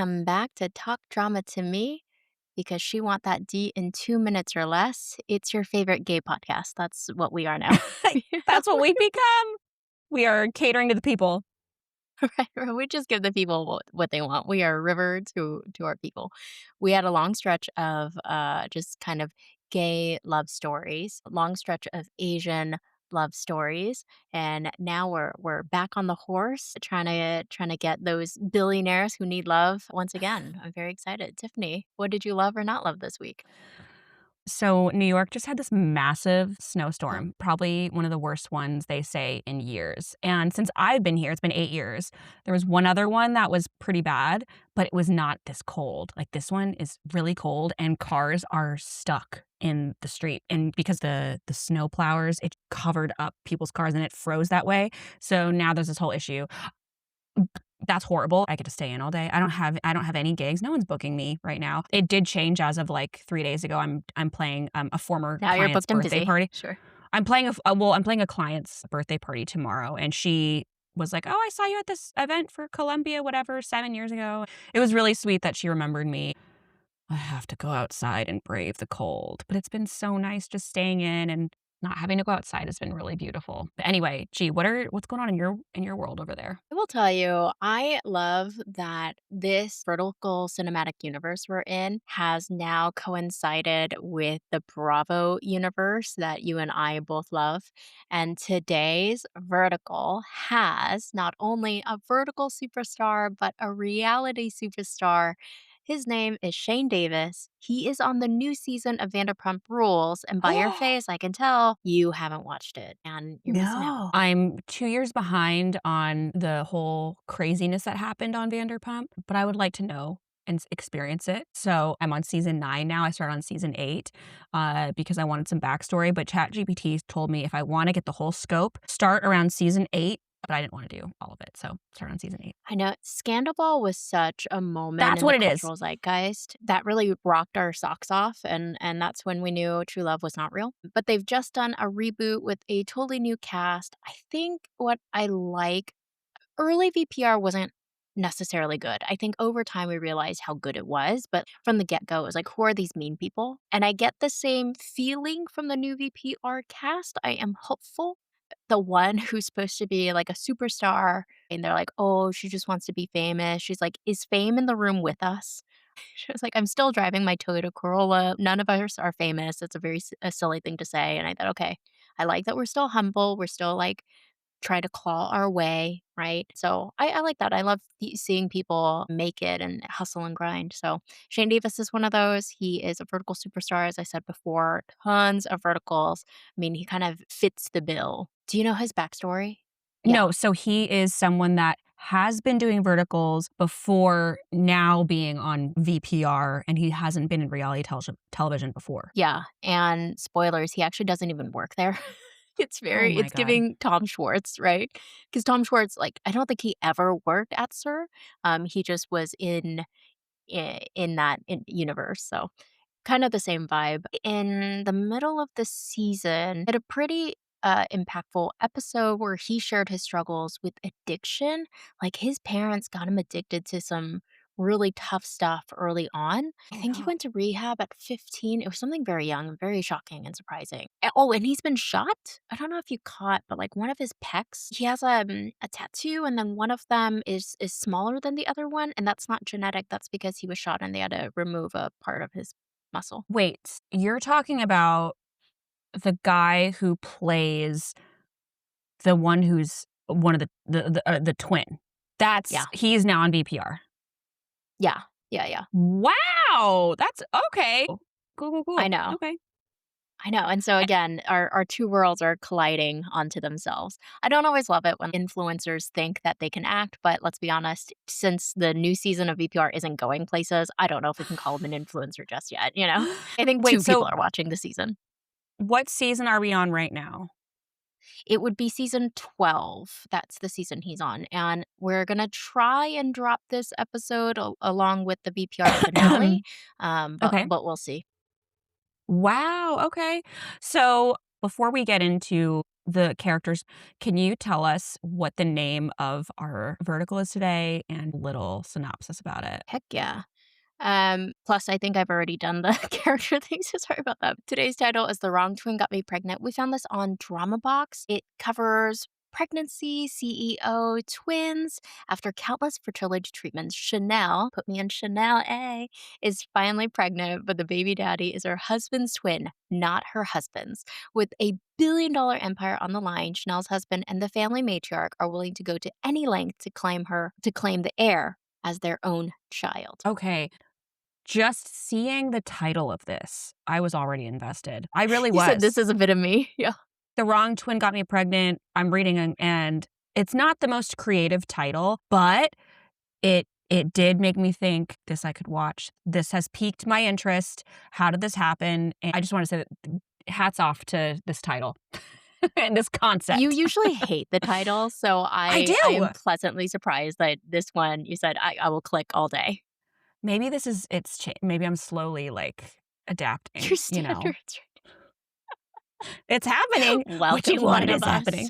come back to talk drama to me because she want that D in 2 minutes or less. It's your favorite gay podcast. That's what we are now. That's what we've become. We are catering to the people. Right, we just give the people what they want. We are a river to our people. We had a long stretch of, just kind of gay love stories, long stretch of Asian love stories, and now we're back on the horse trying to get those billionaires who need love once again. I'm very excited. Tiffany, what did you love or not love this week? So, New York just had this massive snowstorm, probably one of the worst ones they say in years. And since I've been here, it's been 8 years. There was one other one that was pretty bad, but it was not this cold. Like this one is really cold and cars are stuck in the street. And because the snow plowers, it covered up people's cars and it froze that way. So now there's this whole issue. That's horrible. I get to stay in all day. I don't have any gigs. No one's booking me right now. It did change as of like 3 days ago. I'm playing a former Now you're client's booked and birthday busy. party. Sure. I'm playing a client's birthday party tomorrow, and she was like, "Oh, I saw you at this event for Columbia, whatever, 7 years ago." It was really sweet that she remembered me. I have to go outside and brave the cold, but it's been so nice just staying in and not having to go outside has been really beautiful. But anyway, gee, what's going on in your world over there? I will tell you, I love that this vertical cinematic universe we're in has now coincided with the Bravo universe that you and I both love. And today's vertical has not only a vertical superstar, but a reality superstar. His name is Shayne Davis. He is on the new season of Vanderpump Rules, and by your face, I can tell you haven't watched it and you're missing out. No. I'm 2 years behind on the whole craziness that happened on Vanderpump, but I would like to know and experience it. So I'm on season 9 now. I started on season 8 because I wanted some backstory. But ChatGPT told me if I want to get the whole scope, start around season 8. But I didn't want to do all of it. So start on season 8. I know Scandal was such a moment That's in the what it is. cultural zeitgeist that really rocked our socks off, and that's when we knew true love was not real. But they've just done a reboot with a totally new cast. I think what I like early VPR wasn't necessarily good. I think over time we realized how good it was, but from the get-go, it was like, who are these mean people? And I get the same feeling from the new VPR cast. I am hopeful. The one who's supposed to be like a superstar, and they're like, "Oh, she just wants to be famous." She's like, "Is fame in the room with us?" She was like, "I'm still driving my Toyota Corolla. None of us are famous." It's a very a silly thing to say, and I thought, "Okay, I like that we're still humble. We're still like try to claw our way, right?" So I like that. I love seeing people make it and hustle and grind. So Shane Davis is one of those. He is a vertical superstar, as I said before, tons of verticals. I mean, he kind of fits the bill. Do you know his backstory? Yeah. No, so he is someone that has been doing verticals before now being on VPR, and he hasn't been in reality television before. Yeah. And spoilers, he actually doesn't even work there. Oh my It's god. giving Tom Schwartz, right? Because Tom Schwartz, like, I don't think he ever worked at Sir. He just was in that universe. So kind of the same vibe. In the middle of the season, had a pretty impactful episode where he shared his struggles with addiction. Like his parents got him addicted to some really tough stuff early on. I Oh think he no. went to rehab at 15. It was something very young, very shocking and surprising. Oh, and he's been shot. I don't know if you caught, but like one of his pecs, he has a tattoo, and then one of them is smaller than the other one, and that's not genetic. That's because he was shot and they had to remove a part of his muscle. Wait, you're talking about the guy who plays the one who's one of the twin. Yeah. He's now on VPR. Yeah. Yeah, yeah. Wow! That's okay. I Cool. know. Okay. I know, and so again, our 2 worlds are colliding onto themselves. I don't always love it when influencers think that they can act, but let's be honest, since the new season of VPR isn't going places, I don't know if we can call him an influencer just yet, you know? I think Wait, 2 people so are watching the season. what season are we on right now? It would be season 12. That's the season he's on, and we're gonna try and drop this episode along with the VPR finale, Okay. but we'll see. Wow, okay. So Before we get into the characters, can you tell us what the name of our vertical is today and a little synopsis about it? Heck yeah. Plus, I think I've already done the character thing, so sorry about that. Today's title is The Wrong Twin Got Me Pregnant. We found this on Drama Box. It covers pregnancy, CEO, twins. After countless fertility treatments, Chanel, put me in Chanel A, is finally pregnant, but the baby daddy is her husband's twin, not her husband's. With a billion-dollar empire on the line, Chanel's husband and the family matriarch are willing to go to any length to claim the heir as their own child. Okay. Just seeing the title of this, I was already invested. I really You said this was. is a bit of me. Yeah. The Wrong Twin Got Me Pregnant. I'm reading and it's not the most creative title, but it did make me think this I could watch. This has piqued my interest. How did this happen? And I just want to say that hats off to this title and this You concept. usually hate the title, so I I am do. pleasantly surprised that this one you said, I will click all day." Maybe this is maybe I'm slowly like Your adapting, you know. standards. It's happening. What Welcome, you one wanted of is us. happening.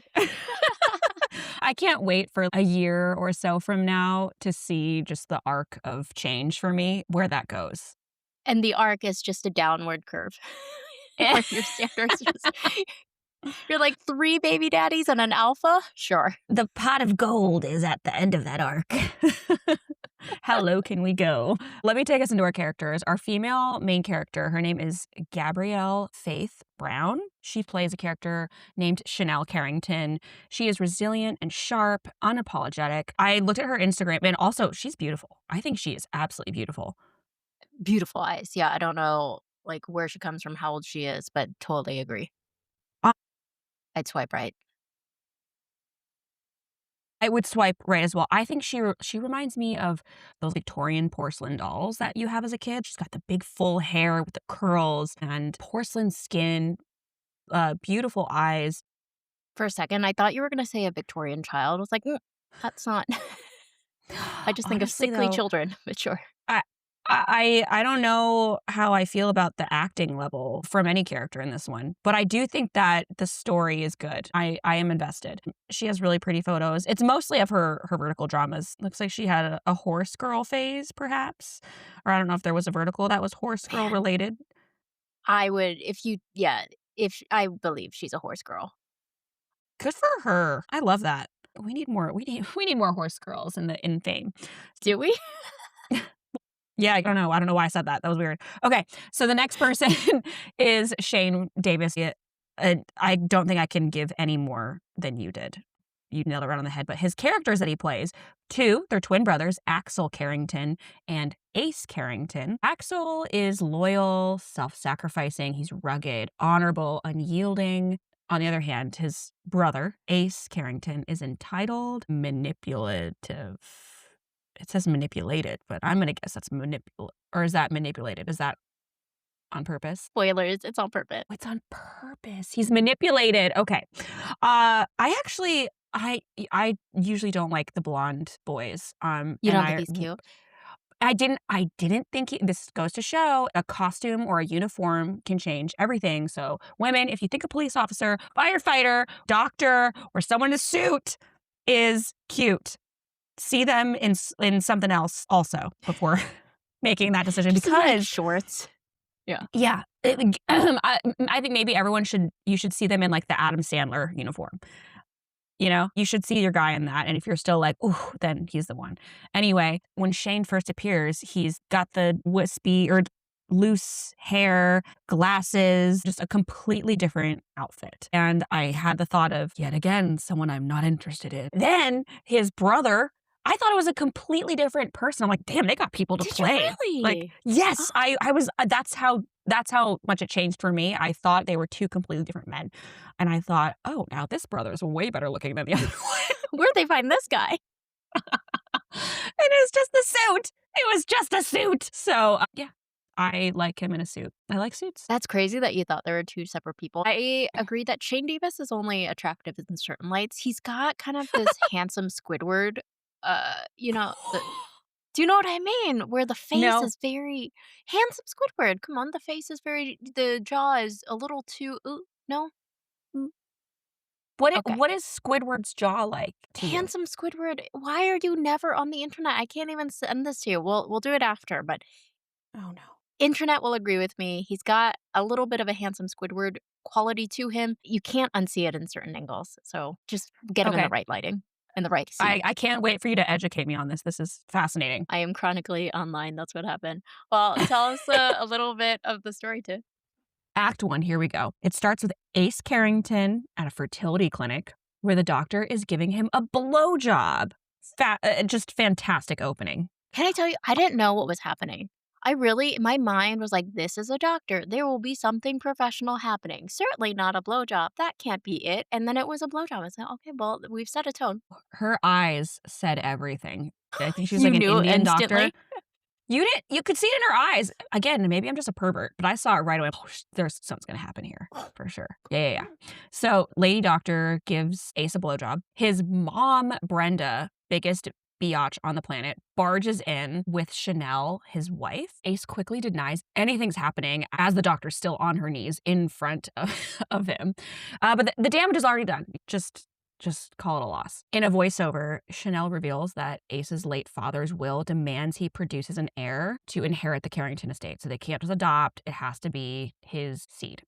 I can't wait for a year or so from now to see just the arc of change for me, where that goes. And the arc is just a downward curve where your standards just you're like, "3 baby daddies and an alpha? Sure." The pot of gold is at the end of that arc. How low can we go? Let me take us into our characters. Our female main character, her name is Gabrielle Faith Brown. She plays a character named Chanel Carrington. She is resilient and sharp, unapologetic. I looked at her Instagram and also she's beautiful. I think she is absolutely beautiful. Beautiful eyes. Yeah, I don't know, like, where she comes from, how old she is, but totally agree. Uh, I'd swipe right. I would swipe right as well. I think she reminds me of those Victorian porcelain dolls that you have as a kid. She's got the big full hair with the curls and porcelain skin, beautiful eyes. For a second, I thought you were gonna say a Victorian child. I was like, that's not." I just think of Honestly, sickly though, children, but sure. I I don't know how I feel about the acting level from any character in this one, but I do think that the story is good. I am invested. She has really pretty photos. It's mostly of her vertical dramas. Looks like she had a horse girl phase, perhaps, or I don't know if there was a vertical that was horse girl Man, related. I would if you yeah, if I believe she's a horse girl. Good for her. I love that. We need more. We need more horse girls in fame. Do we? Yeah, I don't know. I don't know why I said that. That was weird. Okay, so the next person is Shayne Davis. I don't think I can give any more than you did. You nailed it right on the head. But his characters that he plays, two, they're twin brothers, Axel Carrington and Ace Carrington. Axel is loyal, self-sacrificing. He's rugged, honorable, unyielding. On the other hand, his brother, Ace Carrington, is entitled, manipulative. It says manipulated, but I'm gonna guess that's or is that manipulated? Is that on purpose? Spoilers, it's on purpose. Oh, it's on purpose. He's manipulated. Okay. I actually I usually don't like the blonde boys. You And don't think he's cute? I didn't think this goes to show a costume or a uniform can change everything. So women, if you think a police officer, firefighter, doctor, or someone in a suit is cute, see them in something else also before making that decision Just in, like, because shorts. Yeah. yeah, I think maybe you should see them in, like, the Adam Sandler uniform, you know? You should see your guy in that, and if you're still like, "Ooh," then he's the one. Anyway, when Shayne first appears, he's got the wispy or loose hair, glasses, just a completely different outfit, and I had the thought of, yet again, someone I'm not interested in. Then his brother, I thought it was a completely different person. I'm like, "Damn, they got people to Did you play." Like, really? Oh, yes, I was that's how much it changed for me. I thought they were two completely different men, and I thought, "Oh, now this brother is way better looking than the other one." where'd they find this guy? And it was just the suit. It was just a suit. So, yeah, I like him in a suit. I like suits. That's crazy that you thought there were 2 separate people. I agree that Shane Davis is only attractive in certain lights. He's got kind of this handsome Squidward, the do you know what I mean? Where the face No. is very handsome Squidward. Come on, the face is very the jaw is a little too no? Okay. What is Squidward's jaw like to you? Handsome Squidward, why are you never on the internet? I can't even send this to you. We'll do it after, but Oh, no. internet will agree with me. He's got a little bit of a handsome Squidward quality to him. You can't unsee it in certain angles, so just get him in the Okay. right lighting, in the right seat. I can't wait for you to educate me on this. This is fascinating. I am chronically online, that's what happened. Well, tell us a little bit of the story too. Act 1, here we go. It starts with Ace Carrington at a fertility clinic where the doctor is giving him a blowjob. Just fantastic opening. Can I tell you, I didn't know what was happening. I really my mind was like, "This is a doctor. There will be something professional happening. Certainly not a blowjob. That can't be it." And then it was a blowjob. I said, "Okay, well, we've set a tone." Her eyes said everything. I think she was You like an knew Indian doctor. instantly? You could see it in her eyes. Again, maybe I'm just a pervert, but I saw it right away. Oh, there's something's gonna happen here for sure. Yeah. So, lady doctor gives Ace a blowjob. His mom, Brenda, biggest biatch on the planet, barges in with Chanel, his wife. Ace quickly denies anything's happening as the doctor's still on her knees in front of, of him. But the damage is already done. Just call it a loss. In a voiceover, Chanel reveals that Ace's late father's will demands he produces an heir to inherit the Carrington estate. So they can't just adopt, it has to be his seed.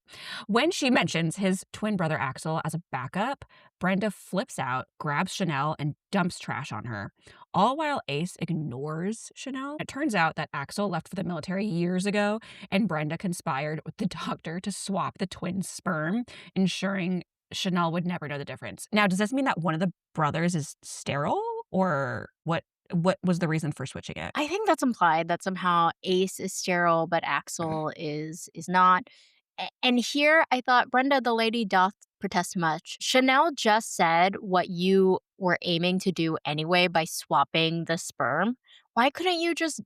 When she mentions his twin brother Axel as a backup, Brenda flips out, grabs Chanel, and dumps trash on her. All while Ace ignores Chanel. It turns out that Axel left for the military years ago, and Brenda conspired with the doctor to swap the twins' sperm, ensuring Chanel would never know the difference. Now, does this mean that one of the brothers is sterile, or what was the reason for switching it? I think that's implied that somehow Ace is sterile, but Axel is not. And here I thought Brenda, the lady doth protest much. Chanel just said what you were aiming to do anyway by swapping the sperm. Why couldn't you just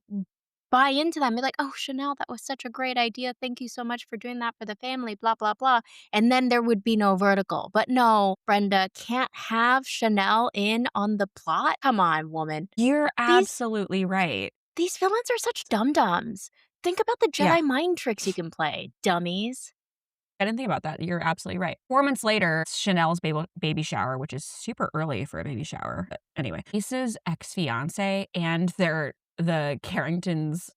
buy into that and be like, "Oh, Chanel, that was such a great idea. Thank you so much for doing that for the family, blah, blah, blah." And then there would be no vertical. But no, Brenda can't have Chanel in on the plot. Come on, woman. You're These absolutely right. these villains are such dum-dums. Think about the Yeah. Jedi mind tricks you can play, dummies. I didn't think about that. You're absolutely right. 4 months later, Chanel's baby shower, which is super early for a baby shower. But anyway, Lisa's ex-fiance and the Carringtons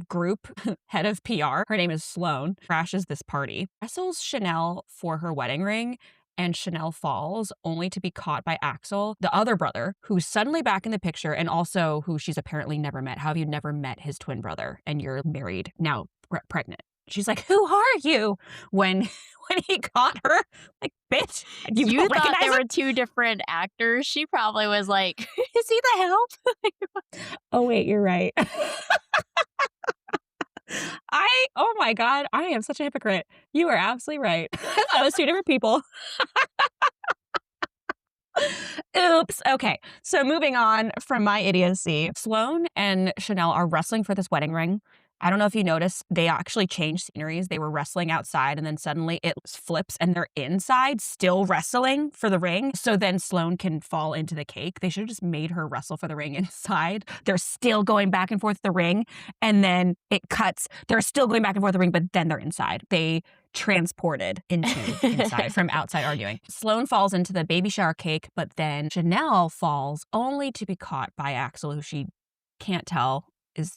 group head of PR, her name is Sloane, crashes this party, wrestles Chanel for her wedding ring, and Chanel falls only to be caught by Axel, the other brother, who's suddenly back in the picture and also who she's apparently never met. How have you never met his twin brother and you're married, now pregnant? She's like, "Who are you?" When when he caught her, like, "Bitch, you You don't thought recognize there him?" were 2 different actors. She probably was like, "Is he the help?" Oh, wait, you're right. Oh my God, I am such a hypocrite. You are absolutely right. I thought it was 2 different people. Oops. Okay. So moving on from my idiocy, Sloane and Chanel are wrestling for this wedding ring. I don't know if you noticed, they actually changed sceneries. They were wrestling outside and then suddenly it flips and they're inside still wrestling for the ring. So then Sloane can fall into the cake. They should have just made her wrestle for the ring inside. They're still going back and forth the ring. And then it cuts. They're still going back and forth the ring, but then they're inside. They transported into inside from outside arguing. Sloane falls into the baby shower cake, but then Chanel falls only to be caught by Axel, who she can't tell is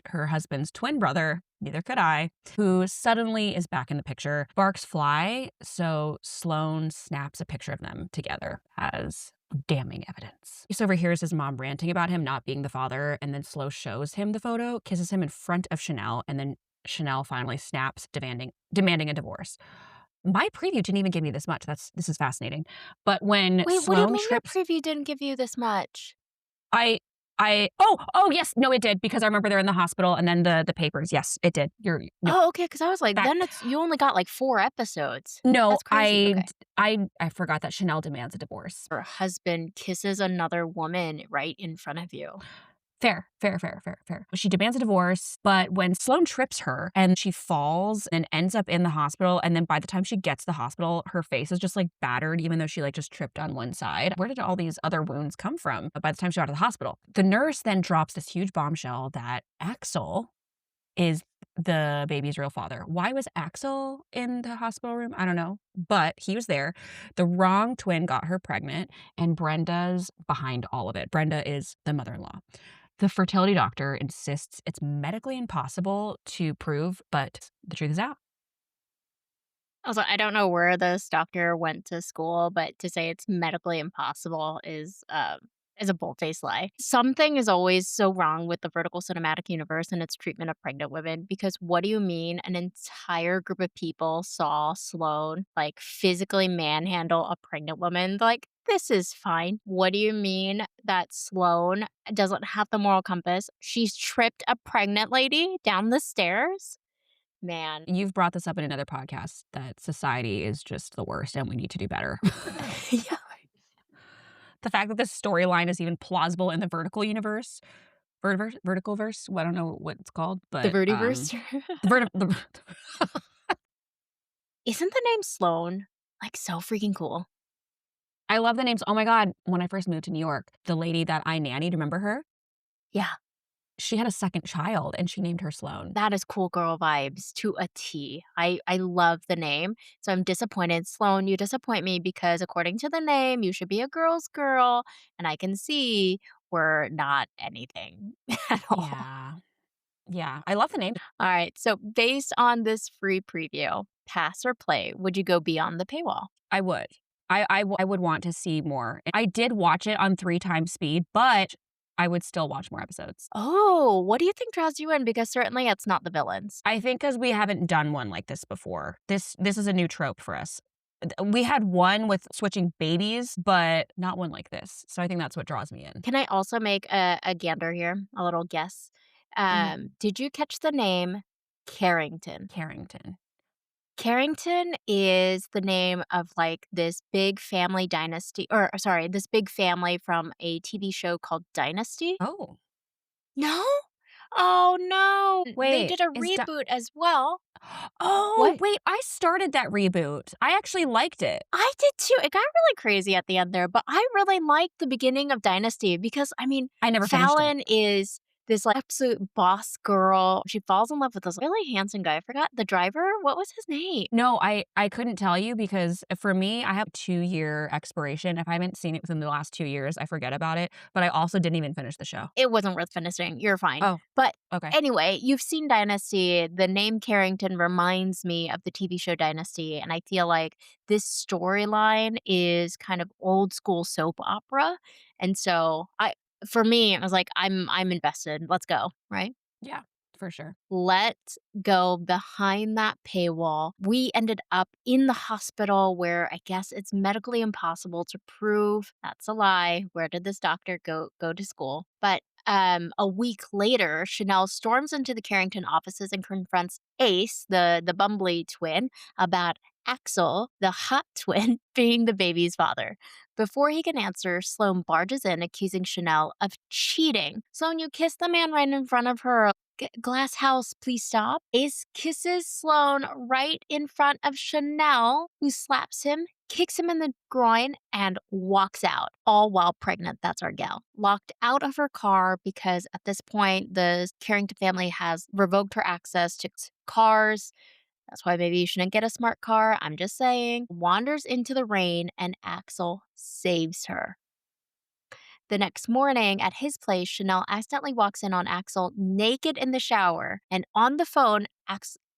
her husband's twin brother, neither could I, who suddenly is back in the picture. Sparks fly, so Sloane snaps a picture of them together as damning evidence. He overhears his mom ranting about him not being the father, and then Sloane shows him the photo, kisses him in front of Chanel, and then Chanel finally snaps, demanding a divorce. My preview didn't even give me this much. This is fascinating. But when Wait, what do you Sloane mean your trips, preview didn't give you this much? oh yes, no, it did, because I remember they're in the hospital and then the papers. Yes, it did. No, Oh, okay, because I was like, that then you only got, like, 4 episodes. no, That's crazy, okay. I forgot that Chanel demands a divorce. Her husband kisses another woman right in front of you. Fair, fair, fair, fair, fair. She demands a divorce, but when Sloane trips her and she falls and ends up in the hospital, and then by the time she gets to the hospital, her face is just like battered, even though she like just tripped on one side. Where did all these other wounds come from by the time she got to the hospital? The nurse then drops this huge bombshell that Axel is the baby's real father. Why was Axel in the hospital room? I don't know, but he was there. The wrong twin got her pregnant, and Brenda's behind all of it. Brenda is the mother-in-law. The fertility doctor insists it's medically impossible to prove, but the truth is out. Also, I don't know where this doctor went to school, but to say it's medically impossible is a bold-faced lie. Something is always so wrong with the vertical cinematic universe and its treatment of pregnant women, because what do you mean an entire group of people saw Sloane, like, physically manhandle a pregnant woman? Like, this is fine. What do you mean that Sloane doesn't have the moral compass? She's tripped a pregnant lady down the stairs? Man. You've brought this up in another podcast that society is just the worst and we need to do better. Yeah. The fact that this storyline is even plausible in the vertical universe, vertical verse. Well, I don't know what it's called, The but Vertiverse? the the Isn't the name Sloan, like, so freaking cool? I love the names. Oh my god, when I first moved to New York, the lady that I nannied, remember her? Yeah, She had a second child and she named her Sloane. that is cool girl vibes to a T. I love the name, so I'm disappointed. Sloan, you disappoint me because according to the name, you should be a girl's girl, and I can see we're not anything at all. Yeah. Yeah, I love the name. Alright, so based on this free preview, pass or play, would you go beyond the paywall? I would. I would want to see more. I did watch it on 3 times speed, but I would still watch more episodes. Oh, what do you think draws you in? Because certainly it's not the villains. I think 'cause we haven't done one like this before. This is a new trope for us. We had one with switching babies, but not one like this. So I think that's what draws me in. Can I also make a gander here, a little guess? Mhm. Did you catch the name Carrington? Carrington. Carrington is the name of, like, this big family dynasty, or sorry, this big family from a TV show called Dynasty. Oh, No? Oh, no. They wait, did a is da reboot as well. Oh, What? wait, I started that reboot. I actually liked it. I did too. It got really crazy at the end there, but I really liked the beginning of Dynasty because, I mean, I never finished it. Fallon is this, like, absolute boss girl. She falls in love with this really handsome guy. I forgot the driver. What was his name? No, I couldn't tell you because for me, I have 2-year expiration. If I haven't seen it within the last 2 years, I forget about it, but I also didn't even finish the show. It wasn't worth finishing. You're fine. Oh, But okay. anyway, you've seen Dynasty. The name Carrington reminds me of the TV show Dynasty, and I feel like this storyline is kind of old school soap opera. And so I for me, I was like, I'm invested. Let's go, right? Yeah, for sure. Let's go behind that paywall. We ended up in the hospital where I guess it's medically impossible to prove that's a lie. Where did this doctor go to school? But a week later, Chanel storms into the Carrington offices and confronts Ace, the bumbly twin, about Axel, the hot twin, being the baby's father. Before he can answer, Sloane barges in, accusing Chanel of cheating. Sloane, you kissed the man right in front of her. Glass house, please stop. Ace kisses Sloane right in front of Chanel, who slaps him, kicks him in the groin, and walks out, all while pregnant. That's our gal. Locked out of her car because at this point, the Carrington family has revoked her access to cars. That's why maybe you shouldn't get a smart car. I'm just saying. Wanders into the rain, and Axel saves her. The next morning at his place, Chanel accidentally walks in on Axel naked in the shower. And on the phone,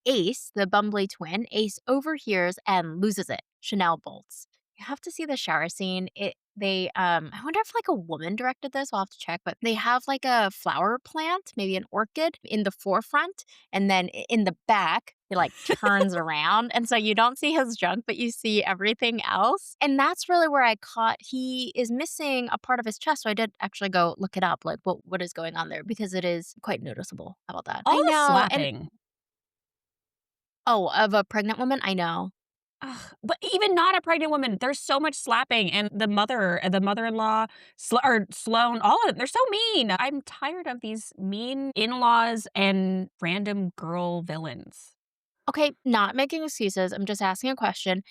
Ace, the bumbly twin, Ace overhears and loses it. Chanel bolts. You have to see the shower scene. I wonder if like a woman directed this. I'll have to check, but they have like a flower plant, maybe an orchid in the forefront, and then in the back, he like turns around. And so you don't see his junk, but you see everything else. And that's really where I caught he is missing a part of his chest. So I did actually go look it up, like what is going on there, because it is quite noticeable. How about that? All I the know. And slapping. oh, of a pregnant woman? I know. Ugh, but even not a pregnant woman, there's so much slapping, and the mother-in-law, or Sloane, all of them, they're so mean. I'm tired of these mean in-laws and random girl villains. Okay, not making excuses. I'm just asking a question.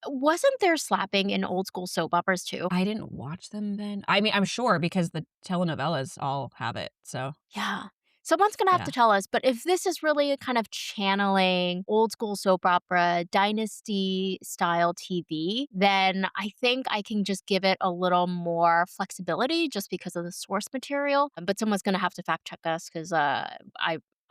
Wasn't there slapping in old school soap operas too? I didn't watch them then. I mean, I'm sure because the telenovelas all have it, so Yeah. Someone's gonna have to Yeah. tell us, but if this is really a kind of channeling old school soap opera, dynasty style TV, then I think I can just give it a little more flexibility just because of the source material. But someone's gonna have to fact check us because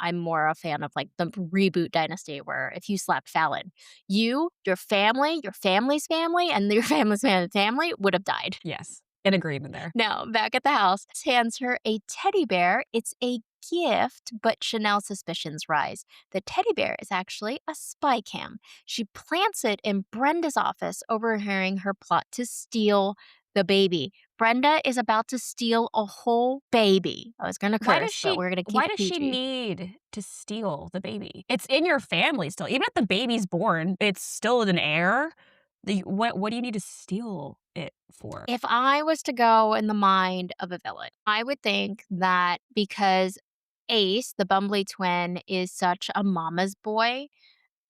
I'm more a fan of like the reboot dynasty where if you slapped Fallon, you, your family's family, and your family's family would have died. Yes. In agreement there. Now, back at the house, hands her a teddy bear. It's a gift, but Chanel's suspicions rise. The teddy bear is actually a spy cam. She plants it in Brenda's office, overhearing her plot to steal the baby. Brenda is about to steal a whole baby. I was going to Why does curse, but she we're going to keep why it does she PG. need to steal the baby? It's in your family still. Even if the baby's born, it's still an heir. What do you need to steal it for? If I was to go in the mind of a villain, I would think that because Ace, the Bumbly twin, is such a mama's boy,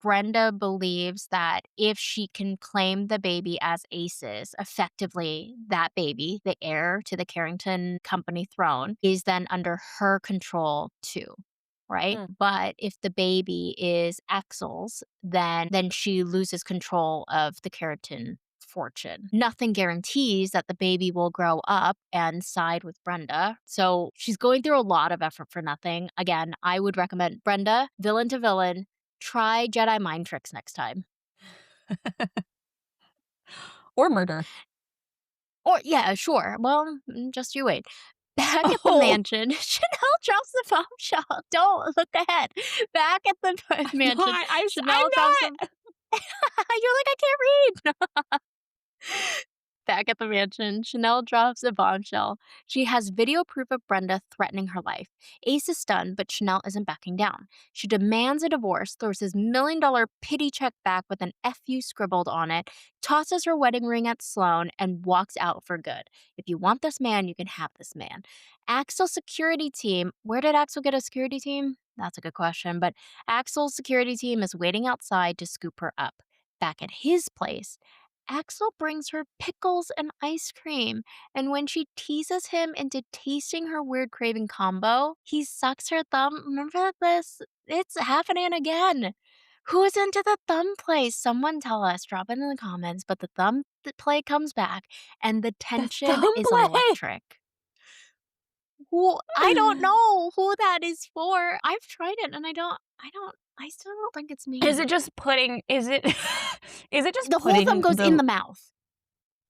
Brenda believes that if she can claim the baby as Ace's, effectively that baby, the heir to the Carrington company throne, is then under her control too. Right? Mm. But if the baby is Axel's, then she loses control of the Carrington fortune. Nothing guarantees that the baby will grow up and side with Brenda. So she's going through a lot of effort for nothing. Again, I would recommend Brenda, villain to villain, try Jedi mind tricks next time. Or murder. Or yeah, sure. Well, just you wait. Back at the Oh, mansion, Chanel drops the bombshell. Don't look ahead. Back at the I'm mansion, not. I'm Chanel drops the not. You're like, "I can't read." Back at the mansion, Chanel drops a bombshell. She has video proof of Brenda threatening her life. Ace is stunned, but Chanel isn't backing down. She demands a divorce, throws his $1 million pity check back with an FU scribbled on it, tosses her wedding ring at Sloan, and walks out for good. If you want this man, you can have this man. Axel's security team. Where did Axel get a security team? That's a good question, but Axel's security team is waiting outside to scoop her up. Back at his place, Axel brings her pickles and ice cream, and when she teases him into tasting her weird craving combo, he sucks her thumb. Remember this? It's happening again. Who's into the thumb play? Someone tell us. Drop it in the comments. But the thumb play comes back, and the The tension thumb is play. electric. Who I don't know who that is for. I've tried it, and I still don't think it's Is me. it just putting is it is it just The whole thumb putting goes in the the mouth.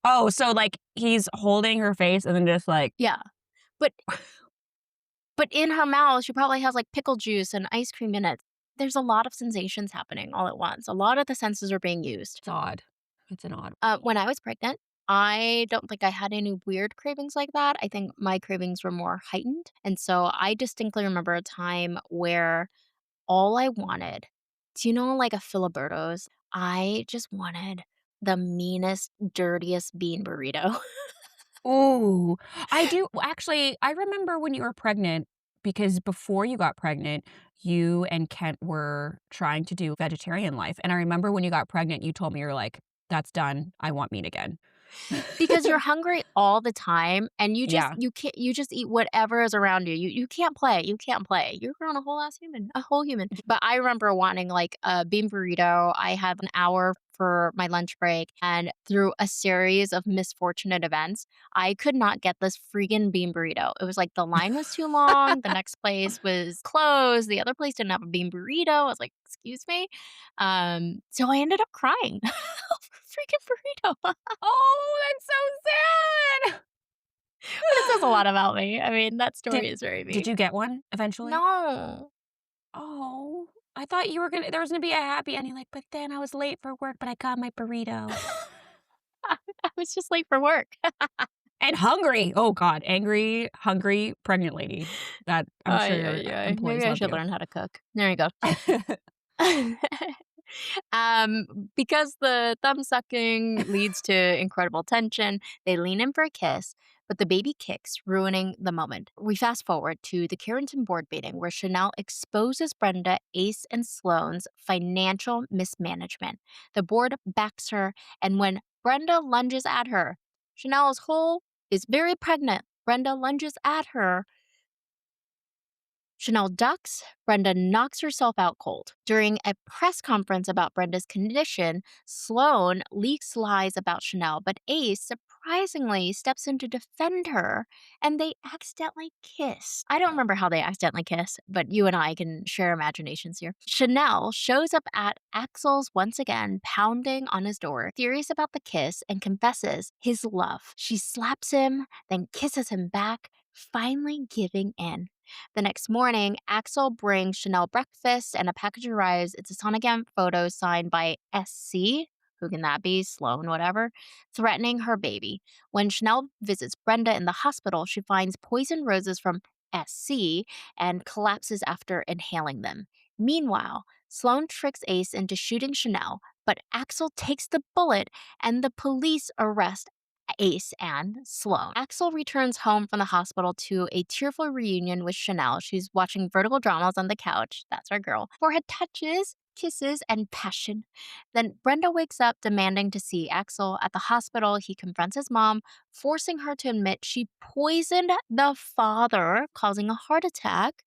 oh, so, like, he's holding her face and then just, like Yeah. But But in her mouth, she probably has, like, pickle juice and ice cream in it. There's a lot of sensations happening all at once. A lot of the senses are being used. it's odd. It's an odd When I was pregnant, I don't think I had any weird cravings like that. I think my cravings were more heightened, and so I distinctly remember a time where all I wanted do you know, like, a Filiberto's? I just wanted the meanest, dirtiest bean burrito. Ooh, I do actually, I remember when you were pregnant, because before you got pregnant, you and Kent were trying to do vegetarian life, and I remember when you got pregnant, you told me, you were like, "That's done, I want meat again." Because you're hungry all the time and Yeah. you just eat whatever is around you. You can't play, you can't play. You're growing a whole ass human, a whole human. But I remember wanting, like, a bean burrito. I had an hour for my lunch break, and through a series of misfortunate events, I could not get this freaking bean burrito. It was like the line was too long, the next place was closed, the other place didn't have a bean burrito. I was like, "Excuse me?" So I ended up crying over a freaking burrito. Oh, that's so sad! But it says a lot about me. I mean, that Did story is very did me. you get one eventually? No. Oh, I thought you were gonna there was gonna be a happy ending, like, "But then I was late for work, but I got my burrito." I was just late for work. And hungry. Oh god, angry, hungry, pregnant lady. That I'm sure Ay, your, ay, ay. Maybe employees I love should you. learn how to cook. There you go. Because the thumb sucking leads to incredible tension, they lean in for a kiss, but the baby kicks, ruining the moment. We fast forward to the Carrington board meeting where Chanel exposes Brenda, Ace, and Sloane's financial mismanagement. The board backs her, and when Brenda lunges at her, Chanel is very pregnant. Brenda lunges at her. Chanel ducks, Brenda knocks herself out cold. During a press conference about Brenda's condition, Sloane leaks lies about Chanel, but Ace surprisingly steps in to defend her and they accidentally kiss. I don't remember how they accidentally kiss, but you and I can share imaginations here. Chanel shows up at Axel's once again, pounding on his door, furious about the kiss, and confesses his love. She slaps him, then kisses him back, finally giving in. The next morning, Axel brings Chanel breakfast and a package arrives. It's a sonogram photo signed by SC. Who can that be? Sloan, whatever. Threatening her baby. When Chanel visits Brenda in the hospital, she finds poison roses from SC and collapses after inhaling them. Meanwhile, Sloan tricks Ace into shooting Chanel, but Axel takes the bullet and the police arrest Ace and Sloane. Axel returns home from the hospital to a tearful reunion with Chanel. She's watching vertical dramas on the couch. That's our girl. Forehead touches, kisses, and passion. Then Brenda wakes up demanding to see Axel. At the hospital, he confronts his mom, forcing her to admit she poisoned the father, causing a heart attack.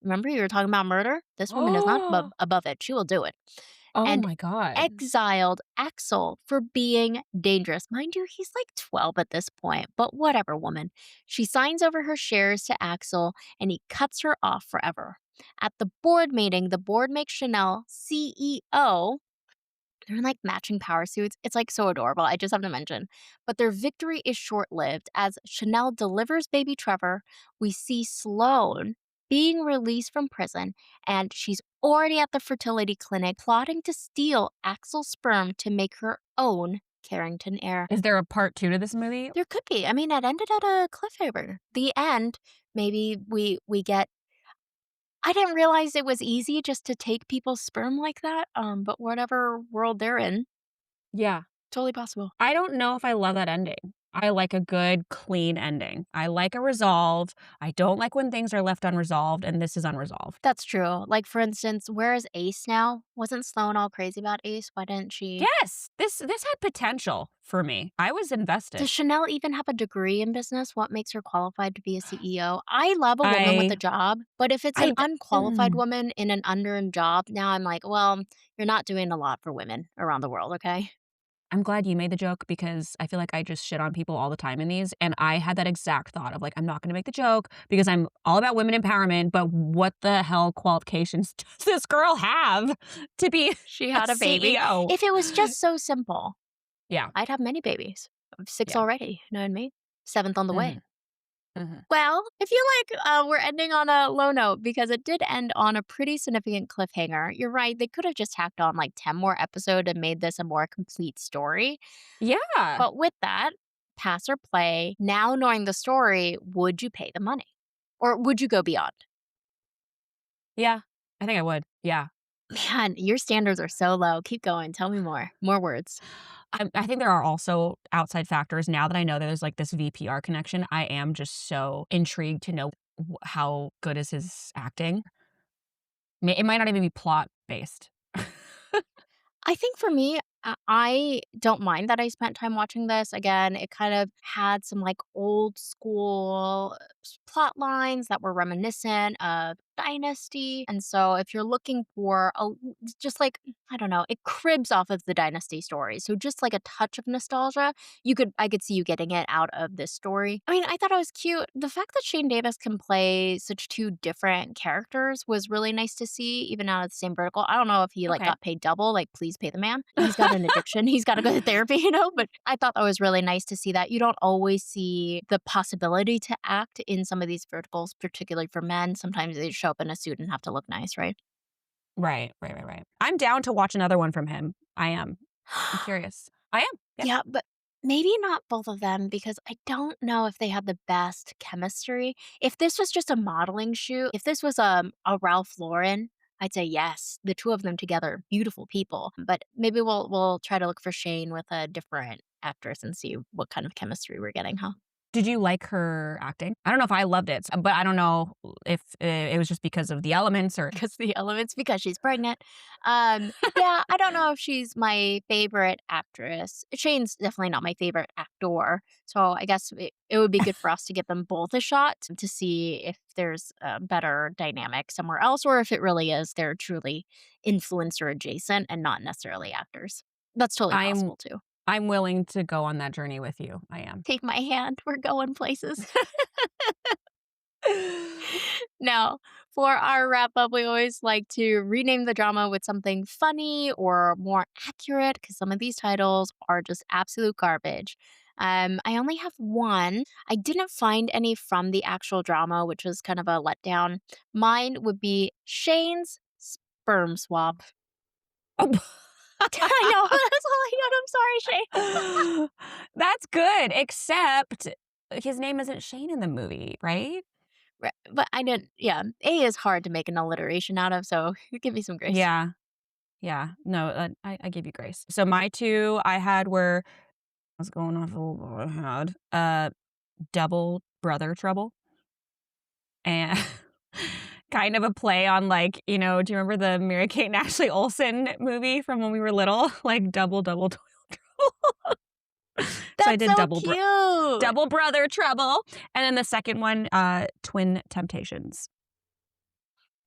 Remember, you were talking about murder? This woman is not above it. She will do it. Oh And my god. exiled Axel for being dangerous. Mind you, he's like 12 at this point, but whatever, woman. She signs over her shares to Axel and he cuts her off forever. At the board meeting, the board makes Chanel CEO. They're in like matching power suits. It's like so adorable. I just have to mention. But their victory is short lived. As Chanel delivers baby Trevor, we see Sloane being released from prison, and she's already at the fertility clinic plotting to steal Axel's sperm to make her own Carrington heir. Is there a part 2 to this movie? There could be. I mean, it ended at a cliffhanger. The end, maybe we get. I didn't realize it was easy just to take people's sperm like that. But whatever world they're in, Yeah. totally possible. I don't know if I love that ending. I like a good, clean ending. I like a resolve. I don't like when things are left unresolved, and this is unresolved. That's true. Like, for instance, where is Ace now? Wasn't Sloane all crazy about Ace? Why didn't she? Yes, this had potential for me. I was Does invested. Chanel even have a degree in business? What makes her qualified to be a CEO? I love a woman with I a job, but if it's I an d unqualified woman in an unearned job, now I'm like, well, you're not doing a lot for women around the world, okay? I'm glad you made the joke because I feel like I just shit on people all the time in these, and I had that exact thought of, like, I'm not gonna make the joke because I'm all about women empowerment, but what the hell qualifications does this girl have to be She a had a baby. CEO? If it was just so simple, Yeah, I'd have many babies. 6 yeah. already, you know what I mean? 7th on the way. Mhm, mhm. Well, I feel like we're ending on a low note because it did end on a pretty significant cliffhanger. You're right, they could have just tacked on like 10 more episodes and made this a more complete story. Yeah, But with that, pass or play, now knowing the story, would you pay the money? Or would you go beyond? yeah. I think I would, yeah. Man, your standards are so low. Keep going. Tell me more. More words. I think there are also outside factors now that I know that there's, like, this VPR connection, I am just so intrigued to know how good is his acting. It might not even be plot based. I think for me, I don't mind that I spent time watching this. Again, it kind of had some like old school plot lines that were reminiscent of Dynasty. And so if you're looking for just like, I don't know, it cribs off of the Dynasty story. So just like a touch of nostalgia, I could see you getting it out of this story. I mean, I thought it was cute. The fact that Shane Davis can play such two different characters was really nice to see, even out of the same vertical. I don't know if he like Okay. got paid double, like please pay the man. He's got an addiction. He's got to go to therapy, you know? But I thought that was really nice to see that. You don't always see the possibility to act in some of these verticals, particularly for men. Sometimes they show up in a suit and have to look nice, right? Right. I'm down to watch another one from him. I am. I'm curious. I am. Yeah. Yeah, but maybe not both of them because I don't know if they had the best chemistry. If this was just a modeling shoot, if this was a Ralph Lauren, I'd say yes. The two of them together, beautiful people. But maybe we'll try to look for Shane with a different actress and see what kind of chemistry we're getting, huh? Did you like her acting? I don't know if I loved it, but I don't know if it was just because of the elements or Because the elements because she's pregnant. Yeah, I don't know if she's my favorite actress. Shane's definitely not my favorite actor. So I guess it would be good for us to give them both a shot to see if there's a better dynamic somewhere else or if it really is they're truly influencer adjacent and not necessarily actors. That's totally I'm possible too. I'm willing to go on that journey with you. I am. Take my hand. We're going places. Now, for our wrap up, we always like to rename the drama with something funny or more accurate because some of these titles are just absolute garbage. I only have one. I didn't find any from the actual drama, which was kind of a letdown. Mine would be Shane's sperm swap. Oh. I know. That's all I got. I'm sorry, Shane. That's good, except his name isn't Shane in the movie, right? Right, but I didn't. Yeah, A is hard to make an alliteration out of, so give me some grace. Yeah. Yeah. No, I give you grace. So my 2 I had were I was going off of what I had, double brother trouble, and kind of a play on, like, do you remember the Mary-Kate and Ashley Olsen movie from when we were little? Like, double toil trouble. So I That's did so cute. double brother trouble, and then the second one, twin temptations.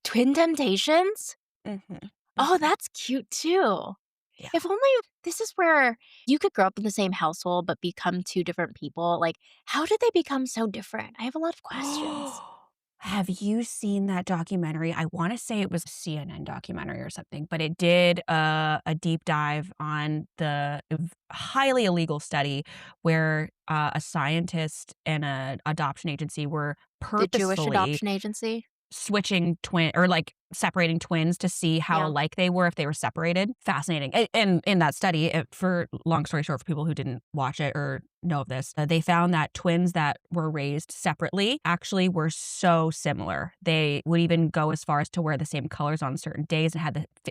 Twin Temptations? Mhm. Oh, Mhm. that's cute too. Yeah. If only this is where you could grow up in the same household but become 2 different people. Like, how did they become so different? I have a lot of questions. Have you seen that documentary? I wanna say it was a CNN documentary or something, but it did a deep dive on the highly illegal study where, a scientist and an adoption agency were The Jewish purposefully Adoption Agency? switching twin or, like, separating twins to see how Yeah. alike they were if they were separated. Fascinating. And in that study, for long story short, for people who didn't watch it or know of this, they found that twins that were raised separately actually were so similar. They would even go as far as to wear the same colors on certain days and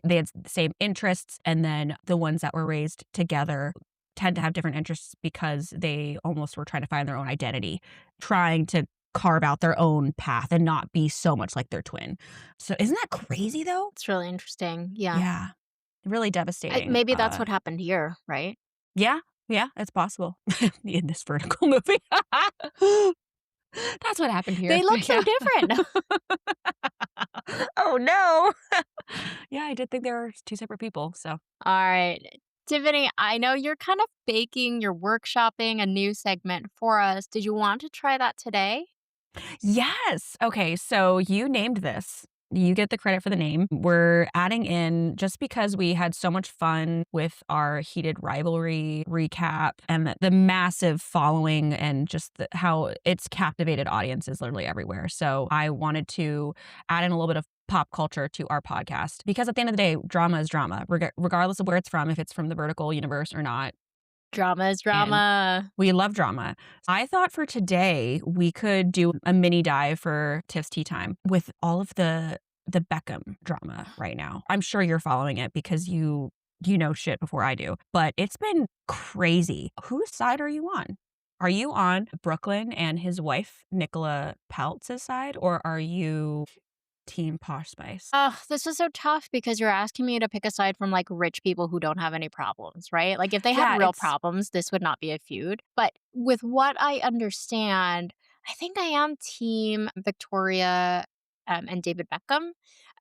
they had the same interests, and then the ones that were raised together tend to have different interests because they almost were trying to find their own identity, trying to carve out their own path and not be so much like their twin. So isn't that crazy though? It's really interesting. Yeah. Yeah, really devastating. Maybe that's what happened here, right? Yeah, yeah, it's possible in this vertical movie. That's what happened here. They look so Yeah. different. Oh no. Yeah, I did think they were 2 separate people. So All right. Tiffany, I know you're kind of baking, you're workshopping a new segment for us. Did you want to try that today? yes. Okay, so you named this. You get the credit for the name. We're adding in just because we had so much fun with our heated rivalry recap and the massive following and just how it's captivated audiences literally everywhere. So I wanted to add in a little bit of pop culture to our podcast because at the end of the day, drama is drama, regardless of where it's from, if it's from the vertical universe or not. Drama is And drama. we love drama. I thought for today we could do a mini dive for Tiff's Tea Time with all of the Beckham drama right now. I'm sure you're following it because you know shit before I do, but it's been crazy. Whose side are you on? Are you on Brooklyn and his wife Nicola Peltz's side, or are you Team Posh Spice? Oh, this is so tough because you're asking me to pick a side from like rich people who don't have any problems, right? Like if they had Yeah, real it's problems, this would not be a feud. But with what I understand, I think I am team Victoria and David Beckham.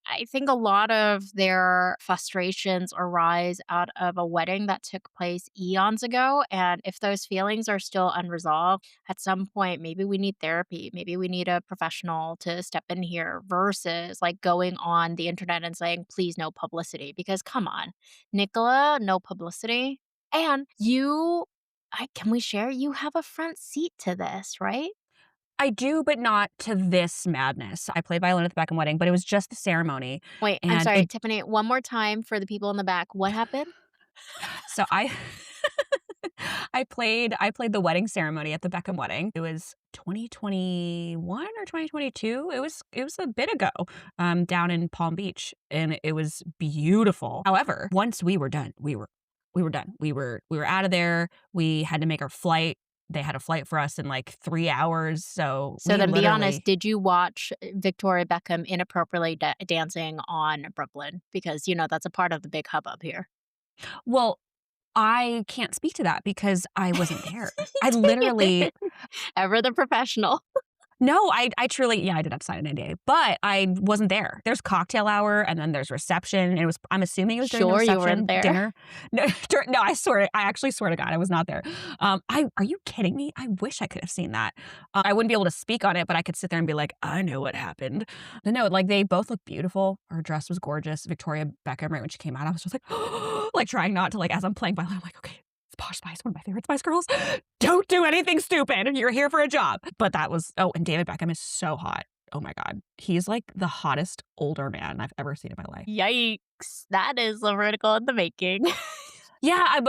I think a lot of their frustrations arise out of a wedding that took place eons ago. And if those feelings are still unresolved, at some point, maybe we need therapy. Maybe we need a professional to step in here versus like going on the internet and saying, please, no publicity. Because come on, Nicola, no publicity. And can we share? You have a front seat to this, right? I do, but not to this madness. I played violin at the Beckham wedding, but it was just the ceremony, Wait, I'm and sorry, it Tiffany, one more time for the people in the back. What happened? so I I played the wedding ceremony at the Beckham wedding. It was 2021 or 2022. It was a bit ago, down in Palm Beach, and it was beautiful. However, once we were done, we were done. We were out of there. We had to make our flight they had a flight for us in, like, 3 hours, so So we then be honest, literally did you watch Victoria Beckham inappropriately dancing on Brooklyn? Because, that's a part of the big hubbub here. well, I can't speak to that because I wasn't there. I Dang literally it. Ever the professional. No, I truly yeah, I did have to sign an NDA, but I wasn't there. There's cocktail hour, and then there's reception, and I'm assuming it was during the Sure you weren't reception there. dinner. No, no, I actually swear to God, I was not there. Are you kidding me? I wish I could have seen that. I wouldn't be able to speak on it, but I could sit there and be like, "I know what happened." But no, like, they both look beautiful. Her dress was gorgeous. Victoria Beckham, right when she came out, I was just like, like, trying not to, like, as I'm playing violin, I'm like, "Okay, it's Posh Spice, one of my favorite Spice Girls. Don't do anything stupid. You're here for a job." But that was and David Beckham is so hot. Oh my god. He's like the hottest older man I've ever seen in my life. Yikes. That is a vertical in the making. Yeah,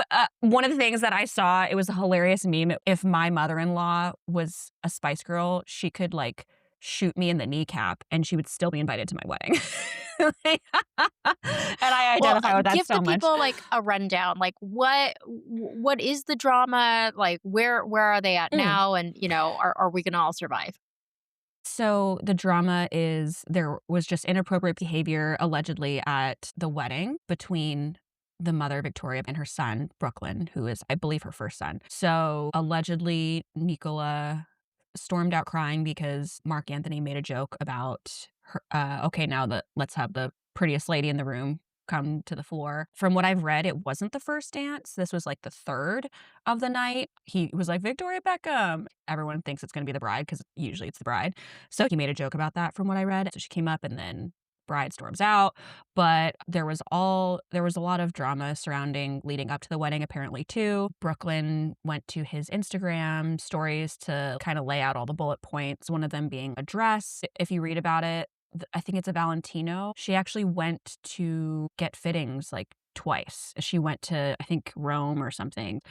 one of the things that I saw, it was a hilarious meme. If my mother-in-law was a Spice Girl, she could, like, shoot me in the kneecap, and she would still be invited to my wedding. Like, and I Well, identify with that give so the much. people, like, a rundown, like, what is the drama? Like, where are they at Mm. now? And, are we gonna all survive? So the drama is there was just inappropriate behavior allegedly at the wedding between the mother, Victoria, and her son, Brooklyn, who is, I believe, her first son. So allegedly, Nicola stormed out crying because Mark Anthony made a joke about her. Okay, now let's have the prettiest lady in the room come to the floor. From what I've read, it wasn't the first dance. This was like the third of the night. He was like, Victoria Beckham. Everyone thinks it's going to be the bride because usually it's the bride. So he made a joke about that from what I read. So she came up and then bride storms out. But there was a lot of drama surrounding leading up to the wedding apparently too. Brooklyn went to his Instagram stories to kind of lay out all the bullet points, one of them being a dress. If you read about it, I think it's a Valentino. She actually went to get fittings like twice. She went to, I think, Rome or something.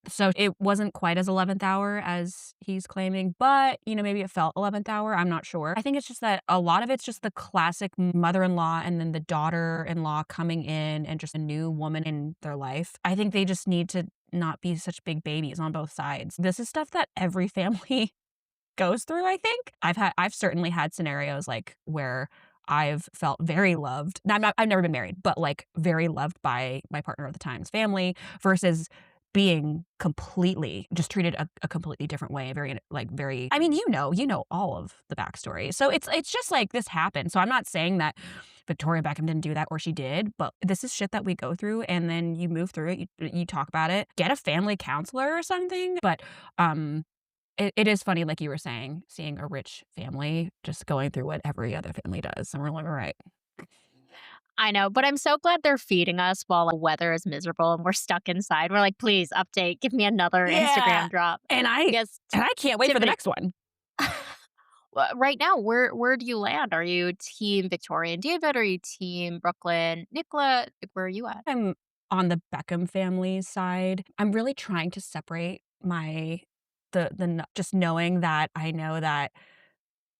So it wasn't quite as 11th hour as he's claiming, but, maybe it felt 11th hour, I'm not sure. I think it's just that a lot of it's just the classic mother-in-law and then the daughter-in-law coming in and just a new woman in their life. I think they just need to not be such big babies on both sides. This is stuff that every family goes through, I think. I've certainly had scenarios, like, where I've felt very loved. Now, I've never been married, but, like, very loved by my partner at the time's family versus being completely just treated a completely different way, very, like, very I mean, you know all of the backstory. So it's just like this happened. So I'm not saying that Victoria Beckham didn't do that or she did, but this is shit that we go through, and then you move through it, you talk about it, get a family counselor or something, but, it is funny, like you were saying, seeing a rich family just going through what every other family does, and we're like, "Alright." I know, but I'm so glad they're feeding us while the weather is miserable and we're stuck inside. We're like, "Please update, give me another Yeah, Instagram drop." and Because I can't wait for the Tiffany next one. well, right now, where do you land? Are you team Victoria and David? Are you team Brooklyn, Nicola? Like, where are you at? I'm on the Beckham family's side. I'm really trying to separate my the kn just knowing that I know that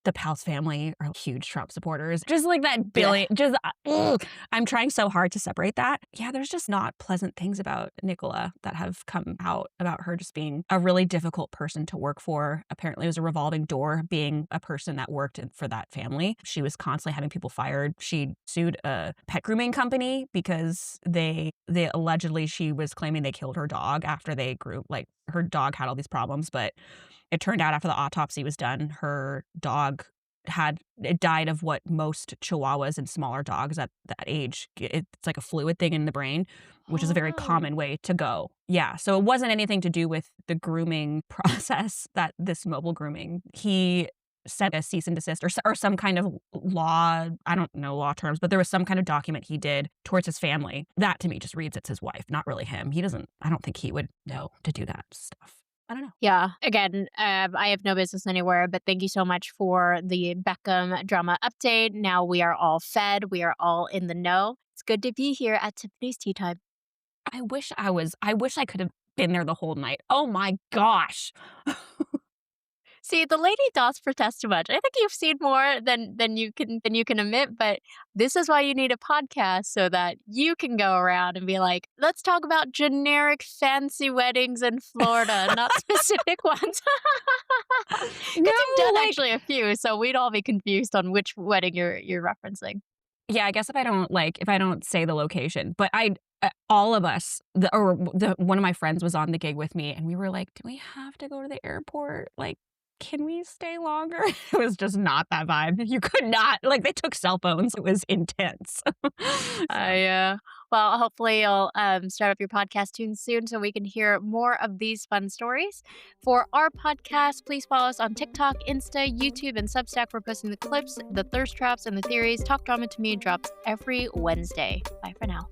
the Pals family are huge Trump supporters. Just like that Blech. billion just, ugh, I'm trying so hard to separate that. Yeah, there's just not pleasant things about Nicola that have come out about her just being a really difficult person to work for. Apparently, it was a revolving door being a person that worked for that family. She was constantly having people fired. She sued a pet grooming company because they allegedly she was claiming they killed her dog after they grew like, her dog had all these problems, but it turned out after the autopsy was done, her dog it died of what most chihuahuas and smaller dogs at that age it's like a fluid thing in the brain, which is a Oh, very no. common way to go. Yeah, so it wasn't anything to do with the grooming process that this mobile grooming. He sent a cease and desist or some kind of law, I don't know law terms, but there was some kind of document he did towards his family. That to me just reads it's his wife, not really him. I don't think he would know to do that stuff. I don't know. Yeah. Again, I have no business anywhere, but thank you so much for the Beckham drama update. Now we are all fed. We are all in the know. It's good to be here at Tiffany's Tea Time. I wish I could have been there the whole night. Oh my gosh. See, the lady does protest too much. I think you've seen more than you can admit, but this is why you need a podcast so that you can go around and be like, "Let's talk about generic fancy weddings in Florida, not specific ones." Because 'Cause No, you've done like actually a few, so we'd all be confused on which wedding you're referencing. yeah, I guess if I don't say the location, but all of us, the one of my friends was on the gig with me, and we were like, "Do we have to go to the airport? Like, can we stay longer?" It was just not that vibe. You could not like, they took cell phones. It was intense. So Well, hopefully you'll start up your podcast tune soon so we can hear more of these fun stories. For our podcast, please follow us on TikTok, Insta, YouTube, and Substack. We're posting the clips, the thirst traps, and the theories. Talk Drama to Me drops every Wednesday. Bye for now.